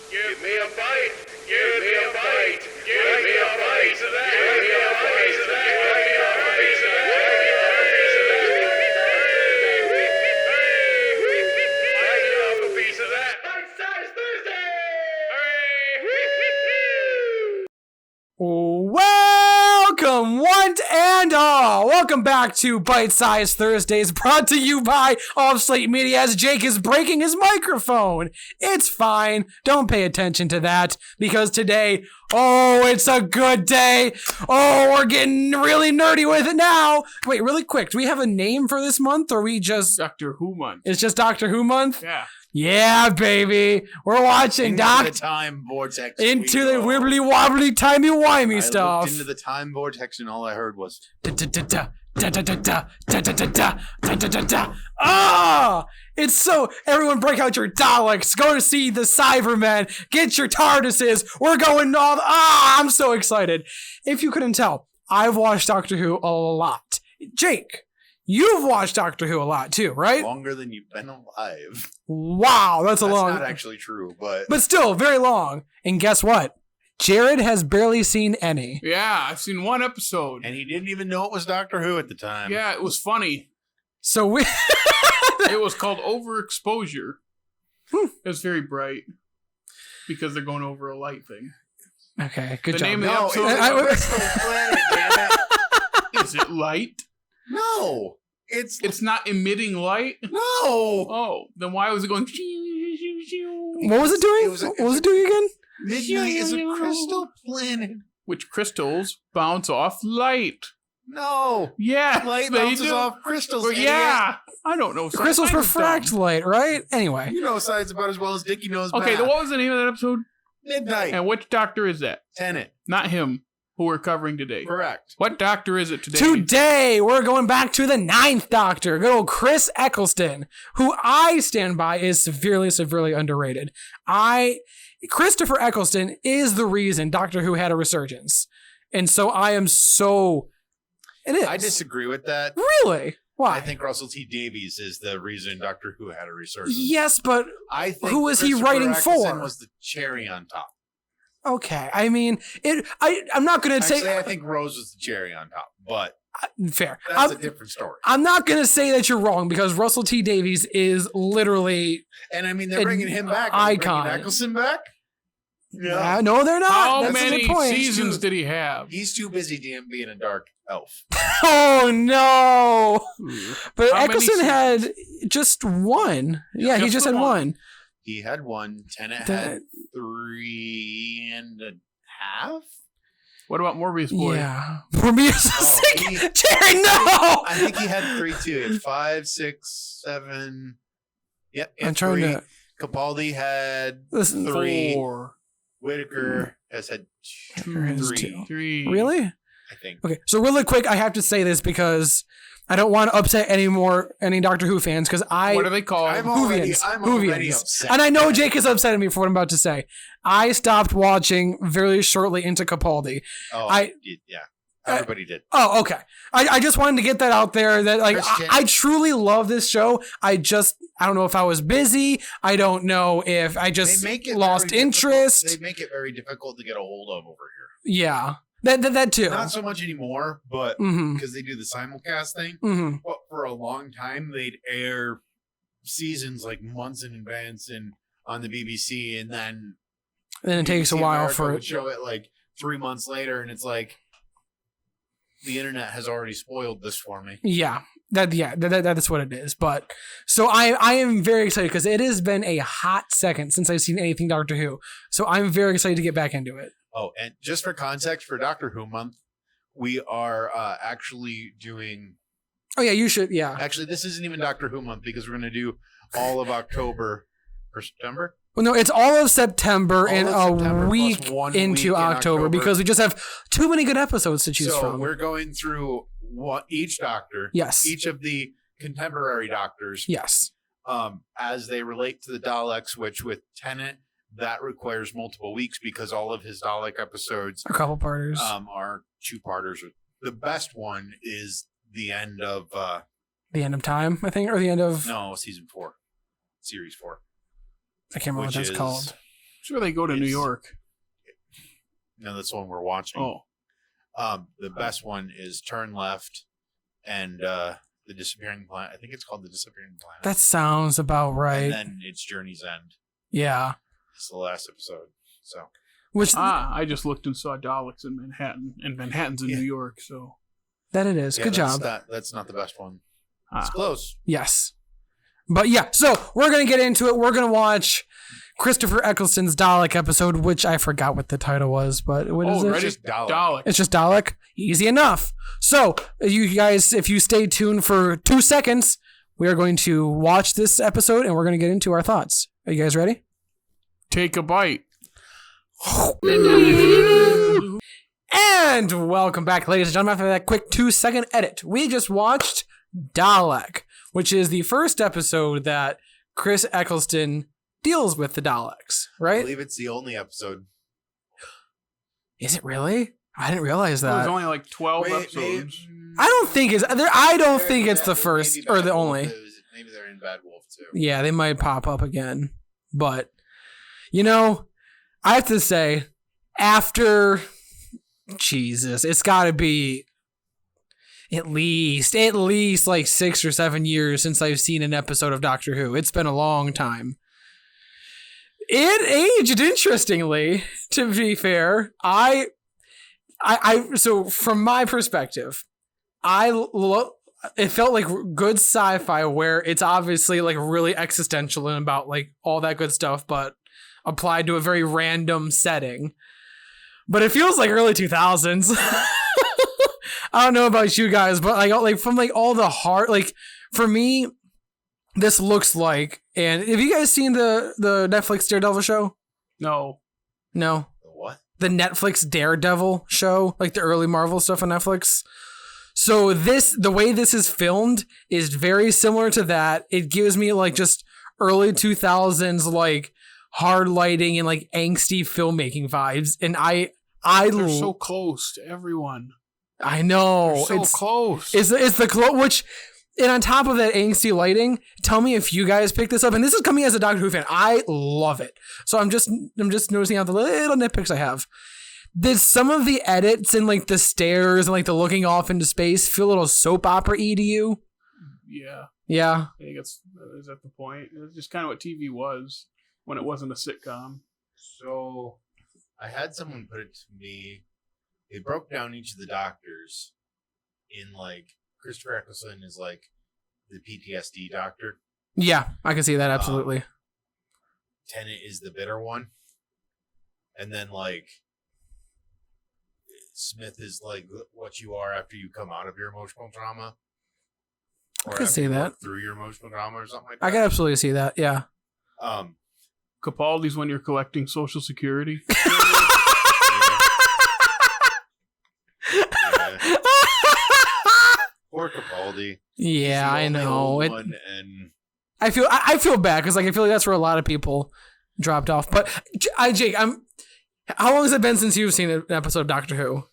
Give me a bite. Give me a bite. Give me a bite of that. Give me a bite of that. Give me a piece of that. Give me a piece of that. I love a piece of that. Bite-sized Thursday. Welcome, one and all. Welcome back to Bite-Sized Thursdays, brought to you by Slate Media as Jake is breaking his microphone. It's fine. Don't pay attention to that because today, it's a good day. We're getting really nerdy with it now. Wait, really quick. Do we have a name for this month or we just... Doctor Who month. It's just Doctor Who month? Yeah. Yeah, baby. We're watching into the time vortex. Into the wibbly wobbly timey wimey stuff. I looked into the time vortex and all I heard was it's so everyone break out your Daleks, go to see the Cybermen, get your TARDISes. We're going all I'm so excited. If you couldn't tell, I've watched Doctor Who a lot. Jake, you've watched Doctor Who a lot too, right? Longer than you've been alive. Wow, that's long. That's not actually true, but still very long. And guess what? Jared has barely seen any. Yeah, I've seen one episode. And he didn't even know it was Doctor Who at the time. Yeah, it was funny. So it was called Overexposure. It was very bright because they're going over a light thing. Okay, good the job. Name of the episode Planet, damn it. Is it light? No. It's not emitting light? No. Oh, then why was it going... What was it doing? What was it doing again? Midnight is a crystal planet. Which crystals bounce off light. No. Yeah. Light bounces off crystals. Well, yeah. I don't know. Crystals refract light, right? Anyway. You know science about as well as Dickey knows Okay, math. then what was the name of that episode? Midnight. And which doctor is that? Tenet. Not him, who we're covering today. Correct. What doctor is it today? Today, we're going back to the 9th Doctor, good old Chris Eccleston, who I stand by is severely, severely underrated. Christopher Eccleston is the reason Doctor Who had a resurgence. And so I am so... It is. I disagree with that. Really? Why? I think Russell T Davies is the reason Doctor Who had a resurgence. Yes, but I think who was he writing Eccleston for? Was the cherry on top. Okay, I mean, I'm not going to say... Actually, I think Rose was the cherry on top, but... Fair. That's a different story. I'm not going to say that you're wrong because Russell T Davies is literally... And I mean, they're bringing him back. Icon. Bringing Eccleston back? Yeah. No, they're not. How That's many a good point. seasons did he have? He's too busy being a dark elf. Oh, no. But How Eccleston many had just one. Yeah, he just had one. He had one. Tenet had 3.5. What about Morbius Boy? Yeah. Morbius is sick. Jerry, no! I think he had 3 too. He had 5, 6, 7. Yep. I'm trying 3. to... Capaldi had 3. 4. Whitaker has had 2. 3. Really? I think. Okay, so really quick, I have to say this because I don't want to upset any Doctor Who fans because What are they called? I'm already Whovians. upset. And I know Jake is upset at me for what I'm about to say. I stopped watching very shortly into Capaldi. Oh, yeah. Everybody did. Oh, okay. I just wanted to get that out there that like I truly love this show. I don't know if I was busy. I don't know if I just lost interest. They make it very difficult to get a hold of over here. Yeah. That too. Not so much anymore, but because they do the simulcast thing. But for a long time, they'd air seasons like months in advance and on the BBC, and then it takes a while for it. Show it like 3 months later, and it's like the internet has already spoiled this for me. Yeah. That's what it is. But so I am very excited because it has been a hot second since I've seen anything Doctor Who. So I'm very excited to get back into it. Oh, and just for context, for Doctor Who month, we are actually doing... Oh, yeah, you should, yeah. Actually, this isn't even Doctor Who month because we're going to do all of October or September. Well, no, it's all of September and a week into October because we just have too many good episodes to choose from. So we're going through each Doctor. Yes. Each of the contemporary Doctors. Yes. As they relate to the Daleks, which with Tenet... That requires multiple weeks because all of his Dalek episodes a couple parters are 2-parters. The best one is the end of time, I think, or the end of season 4, series 4. I can't remember what that's called. Sure, they go to New York. No, that's the one we're watching. Oh. The best one is Turn Left and the Disappearing Planet. I think it's called The Disappearing Planet. That sounds about right. And then it's Journey's End. Yeah. It's the last episode. So. Which I just looked and saw Daleks in Manhattan, and Manhattan's in New York, so. That it is. Good job. That's not the best one. It's close. Yes. But yeah, so we're going to get into it. We're going to watch Christopher Eccleston's Dalek episode, which I forgot what the title was, but what is it? It's just Dalek. It's just Dalek. Easy enough. So you guys, if you stay tuned for 2 seconds, we are going to watch this episode and we're going to get into our thoughts. Are you guys ready? Take a bite. And welcome back, ladies and gentlemen, after that quick 2-second edit. We just watched Dalek, which is the first episode that Chris Eccleston deals with the Daleks, right? I believe it's the only episode. Is it really? I didn't realize that. There's only like 12 episodes. I don't think it's the first or the only. Maybe they're in Bad Wolf too. Yeah, they might pop up again. But, you know, I have to say, after Jesus, it's got to be at least like 6 or 7 years since I've seen an episode of Doctor Who. It's been a long time. It aged interestingly, to be fair. So from my perspective, it felt like good sci-fi where it's obviously like really existential and about like all that good stuff, but applied to a very random setting. But it feels like early 2000s. I don't know about you guys, but like from like all the heart, like for me, this looks like, and have you guys seen the Netflix Daredevil show? No. No. What? The Netflix Daredevil show, like the early Marvel stuff on Netflix. So the way this is filmed is very similar to that. It gives me like just early 2000s, like hard lighting and like angsty filmmaking vibes. And They're so close to everyone. I know. They're so close. It's the close, which, and on top of that angsty lighting, tell me if you guys pick this up. And this is coming as a Doctor Who fan. I love it. So I'm just noticing out the little nitpicks I have. Did some of the edits and like the stairs and like the looking off into space feel a little soap opera-y to you? Yeah. Yeah. I think is that the point? It's just kind of what TV was when it wasn't a sitcom. So I had someone put it to me. They broke down each of the doctors in like Christopher Eccleston is like the PTSD doctor. Yeah, I can see that absolutely. Tennant is the bitter one. And then like Smith is like what you are after you come out of your emotional trauma. I can see that. Through your emotional trauma or something like that. I can absolutely see that, yeah. Capaldi's when you're collecting Social Security. Poor Capaldi. Yeah, I know. And I feel bad because like I feel like that's where a lot of people dropped off. But Jake, how long has it been since you've seen an episode of Doctor Who?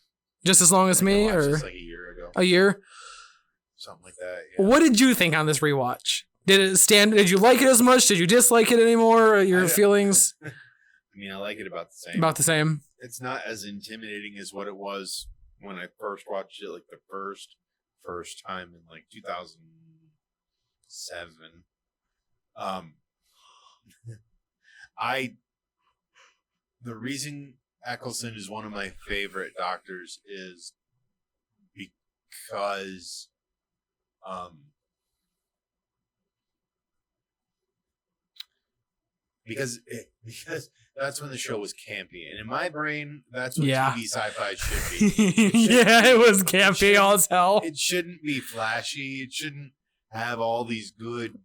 Just as long as me, or like a year ago? A year, something like that. Yeah. What did you think on this rewatch? Did you like it as much? Did you dislike it anymore? Your feelings? I mean, I like it about the same. About the same. It's not as intimidating as what it was when I first watched it, like the first time in like 2007. The reason Eccleston is one of my favorite doctors is because because that's when the show was campy, and in my brain, that's what TV sci-fi should be. It was campy as hell. It shouldn't be flashy. It shouldn't have all these good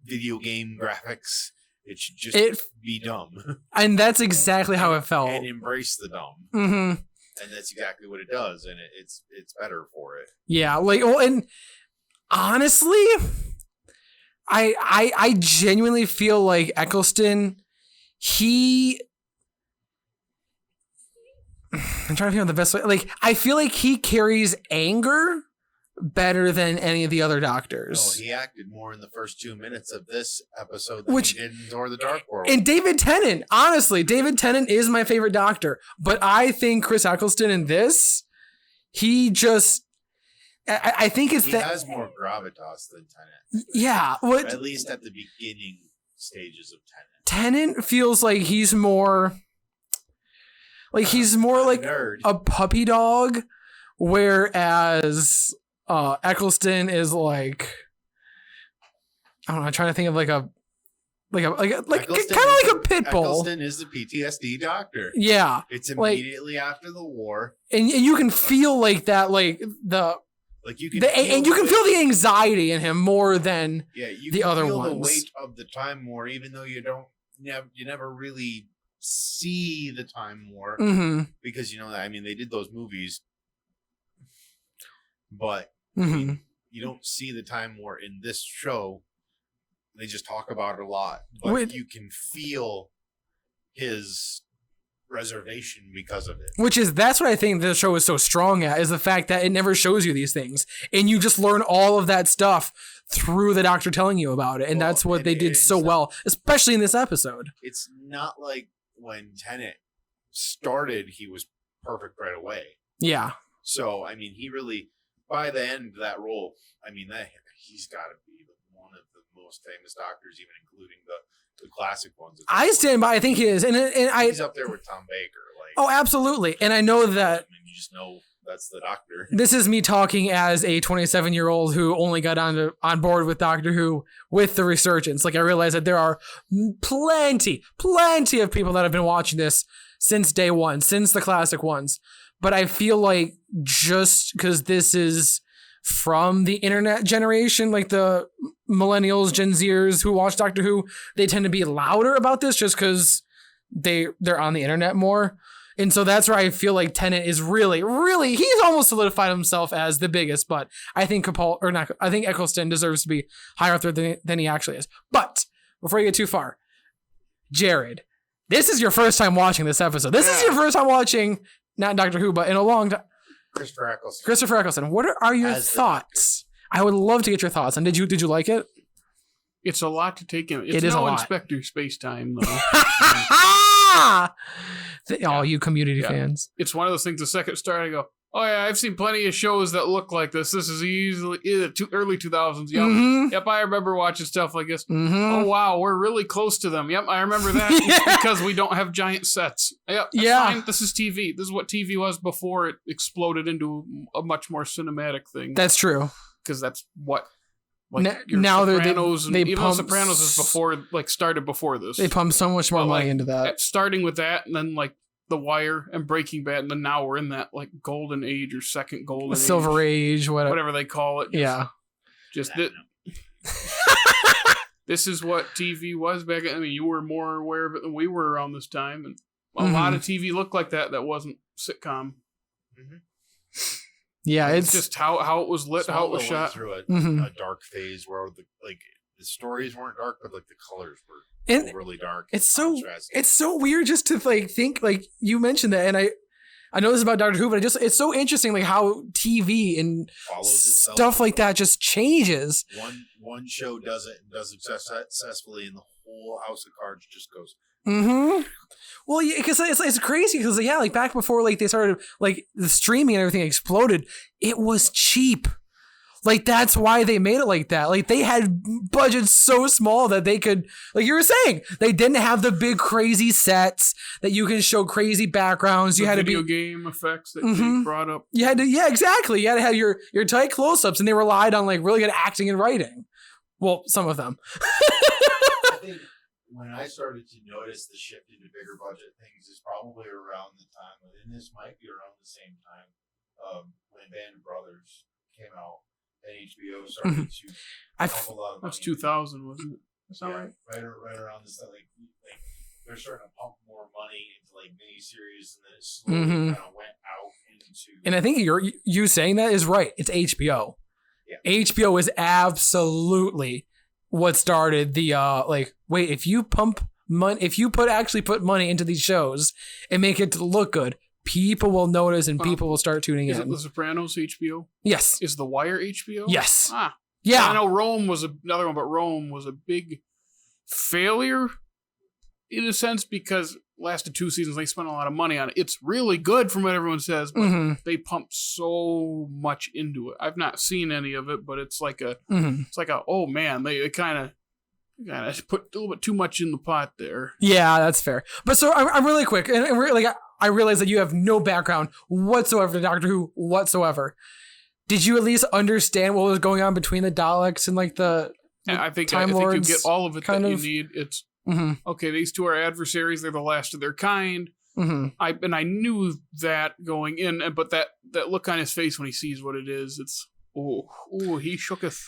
video game graphics. It should just be dumb. And that's exactly how it felt. And embrace the dumb. Mm-hmm. And that's exactly what it does, and it's better for it. Yeah, like, well, and honestly, I genuinely feel like Eccleston, I'm trying to figure out the best way. Like, I feel like he carries anger better than any of the other doctors. Oh, he acted more in the first 2 minutes of this episode than Which- he did in Door of the Dark World. And David Tennant, honestly, David Tennant is my favorite doctor. But I think Chris Eccleston in this, he just... I think it's he that... has more gravitas than Tennant. Yeah. What, At least at the beginning stages of Tennant. Tennant feels like he's more... Like, he's more like Nerd. a puppy dog, whereas Eccleston is like... I don't know, I'm trying to think of like kind of like a pit bull. Eccleston is the PTSD doctor. Yeah. It's Like- immediately after the war. And you can feel like that, like Like you can and you can feel the anxiety in him more than you the can other feel ones. the weight of the Time War, even though you never really see the Time War Mhm. because I mean they did those movies, but Mhm. you don't see the Time War in this show. They just talk about it a lot, but Wait. you can feel his reservation because of it. That's what I think the show is so strong at, is the fact that it never shows you these things. And you just learn all of that stuff through the doctor telling you about it. And Well, that's what and they did it's so not- well, especially in this episode. It's not like when Tennant started, he was perfect right away. Yeah. So, I mean, he really, by the end of that role, I mean, he's got to be one of the most famous doctors, even including the classic ones. I stand by, I think he is. And He's up there with Tom Baker. Like, oh, absolutely. And I know that I mean, you just know that's the doctor. this is me talking as a 27-year-old who only got on board with Doctor Who with the resurgence. Like, I realize that there are plenty of people that have been watching this since day one, since the classic ones. But I feel like just because this is from the internet generation, like the millennials, Gen Zers who watch Doctor Who, they tend to be louder about this just because they're on the internet more. And so that's where I feel like Tennant is really, he's almost solidified himself as the biggest, but I think I think Eccleston deserves to be higher up there than he actually is. But before you get too far, Jared, this is your first time watching this episode. This is your first time watching, not Doctor Who, but in a long time. Christopher Eccleston. What are your As the thoughts? I would love to get your thoughts. And did you like it? It's a lot to take in. It's It is a no lot. Inspector Space Time though. All you community fans. It's one of those things. The second start, I go, oh yeah, I've seen plenty of shows that look like this. This is easily early 2000s. Yep, Mhm. yep. I remember watching stuff like this. Mhm. Oh wow, we're really close to them. Yep, I remember that. Yeah. It's because we don't have giant sets. Yep, that's Yeah. fine. This is TV. This is what TV was before it exploded into a much more cinematic thing. That's true. Because that's what. Now they're- Sopranos, they and even though pump Sopranos is started before this. They pump so much more But, money like, into that. Starting with that, and then like The Wire and Breaking Bad, and then now we're in that like golden age or second golden The age, Silver Age, whatever they call it. Yeah. Just this is what TV was back. I mean, you were more aware of it than we were around this time, and a lot of TV looked like that. That wasn't sitcom. Yeah, It's just how it was lit, how it was Smallville shot. went through Mhm. a dark phase where the stories weren't dark, but like the colors were And really dark. it's so contrasting. it's so weird just to like think, like you mentioned that, and I know this is about Doctor Who, but it's so interesting like how TV and Follows itself. stuff like that just changes. One show does it and does it successfully, and the whole house of cards just goes. Mm-hmm. Well, yeah, because it's crazy because like back before like they started like the streaming and everything exploded, it was cheap. Like that's why they made it like that. Like they had budgets so small that they could, like you were saying, they didn't have the big crazy sets that you can show crazy backgrounds. You The had to video be, game effects that Mhm. Jake brought up. you had to, yeah, exactly. You had to have your tight close-ups, and they relied on like really good acting and writing. Well, some of them. I think when I started to notice the shift into bigger budget things is probably around the time, and this might be around the same time when Band of Brothers came out and HBO started to I pump a lot of That's money. 2000, wasn't it? That's not Yeah, right. right around this time. Like they're starting to pump more money into like miniseries, and then it slowly Mhm. kind of went out into. And I think you saying that is right. It's HBO. Yeah. HBO is absolutely what started the if you pump money, if you put money into these shows and make it look good, people will notice and people will start tuning Is in. it The Sopranos HBO? Yes. Is The Wire HBO? Yes. Ah. Yeah. I know Rome was another one, but Rome was a big failure in a sense because lasted 2 seasons. They spent a lot of money on it. It's really good from what everyone says, but they pump so much into it. I've not seen any of it, but it's like oh man, they kind of put a little bit too much in the pot there. Yeah, that's fair. But so I'm really quick, and really, I realize that you have no background whatsoever to Doctor Who whatsoever. Did you at least understand what was going on between the Daleks and like the I think Time you Lords get all of it that you kind of? need. It's okay. These two are adversaries. They're the last of their kind. I knew that going in, but that look on his face when he sees what it is, it's he shooketh.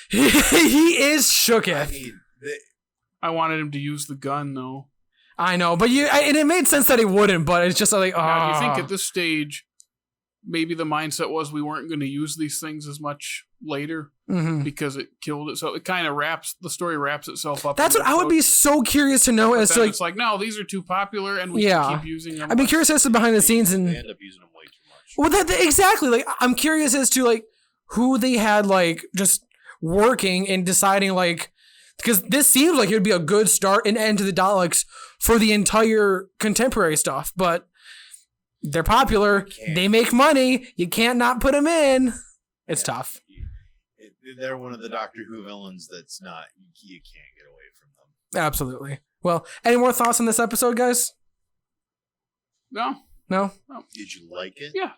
He is shooketh. I mean, I wanted him to use the gun though. I know, but and it made sense that he wouldn't. But it's just like, Now, do you think at this stage, maybe the mindset was we weren't going to use these things as much later because it killed it? So it kind of the story wraps itself up. That's what I would be so curious to know as to like. It's like, no, these are too popular, and we can keep using them. I'd be curious as to behind the scenes and. They end up using them way too much. Well, exactly. Like, I'm curious as to like who they had like just working and deciding like. Because this seems like it would be a good start and end to the Daleks for the entire contemporary stuff, but they're popular. They make money. You can't not put them in. It's tough. They're one of the Doctor Who villains that's not, you can't get away from them. Absolutely. Well, any more thoughts on this episode, guys? No. Did you like it? Yeah.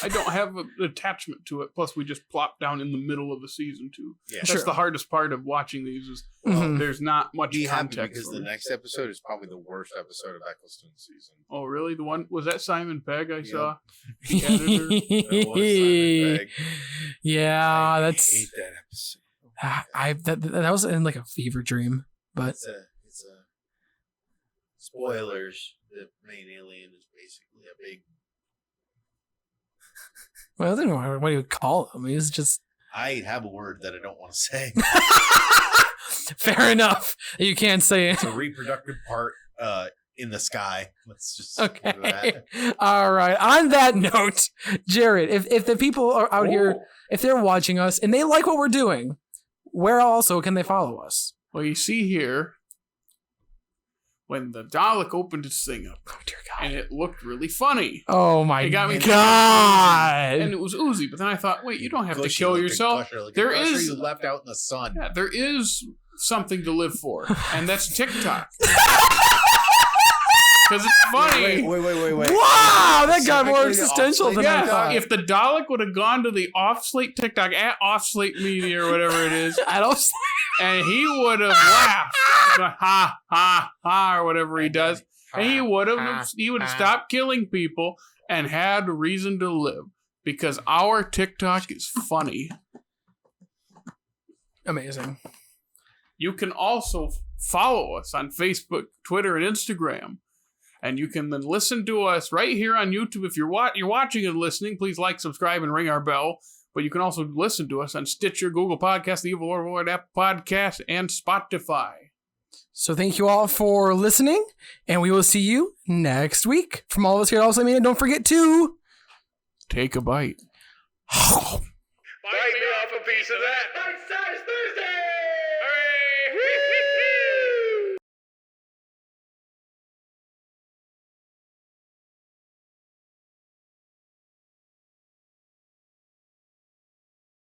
I don't have an attachment to it. Plus, we just plop down in the middle of the season too. Yeah. That's the hardest part of watching these is there's not much context. Because the next episode is probably the worst episode of Eccleston season. Oh, really? The one was that Simon Pegg I saw? The editor. That was Simon Pegg. Yeah, I that's. hate that episode. That was in like a fever dream, but it's a spoilers. The main alien is basically a big. Well, I don't know what do you call him. He's just. I have a word that I don't want to say. Fair enough. You can't say it. It's a reproductive part in the sky. Let's just Okay. leave it at that. All right. On that note, Jared, if the people are out here, if they're watching us and they like what we're doing, where also can they follow us? Well, you see here when the Dalek opened its thing up. Oh dear God. And it looked really funny. Oh my It got me God. And it was oozy, but then I thought, wait, you don't have to Gushy kill looking yourself. gusher looking There gusher is you left out in the sun. Yeah, there is something to live for, and that's TikTok. Because it's funny. Wait. Wow, that got more Specifically the existential than I Yeah, thought. if the Dalek would have gone to the off-slate TikTok at off-slate media or whatever it is, I don't. and he would have laughed, ha ha ha, or whatever he does, and he would have stopped killing people and had reason to live because our TikTok is funny. Amazing. You can also follow us on Facebook, Twitter, and Instagram. And you can then listen to us right here on YouTube. If you're watching and listening, please like, subscribe, and ring our bell. But you can also listen to us on Stitcher, Google Podcasts, the Evil Overlord app podcast, and Spotify. So thank you all for listening, and we will see you next week. From all of us here at Also Media, don't forget to Take a bite. Bite me off a piece of that.